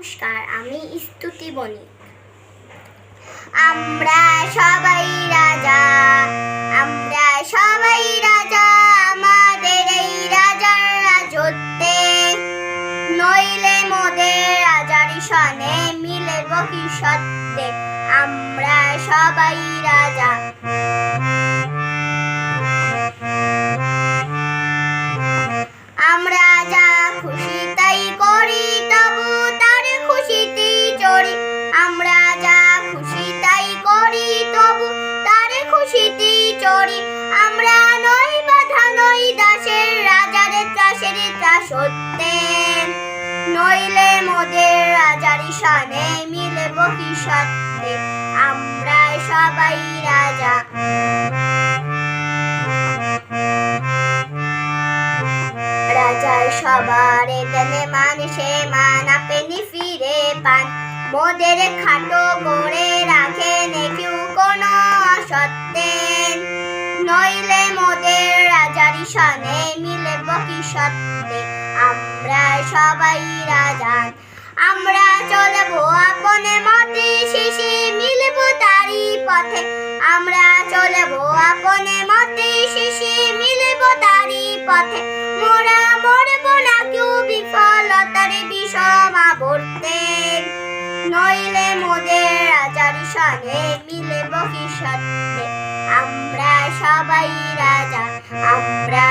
নমস্কার, আমি স্তুতি বণিক। আমরা সবাই রাজা, আমরা সবাই রাজা, আমাদের এই রাজার রাজত্বে নইলে মোদের রাজার সনে মিলব কি সত্যে। আমরা সবাই রাজা। আমরা যা খুশি তাই করি, তবু তার খুশিতেই চড়ি। আমরা যা খুশি তাই করি, তবু তার খুশিতেই চড়ি। আমরা নই বাধা, নই দাসের, রাজার ত্রাসের ত্রাসত্বে নইলে মোদের রাজার সনে মিলব কি সত্যে। আমরা সবাই রাজা। রাজার সবার দেনে মানুষে মান, আপনি ফিরে পান। মোদের খাটো করে রাখেন কেউ কোনো অসত্যে নইলে মোদের রাজার সনে মিলব কি সত্যে। আমরা সবাই রাজা। আমরা চলবো আপনে মতে, শেষে মিলব তারই পথে। আমরা চলবো আপনে মতে, শেষে মিলব তারই পথে। মোরা মরব না কেউ বিফলতার বিষম আবর্তে নইলে মোদের রাজার সনে মিলব কি সত্যে। আমরা সবাই রাজা। আমরা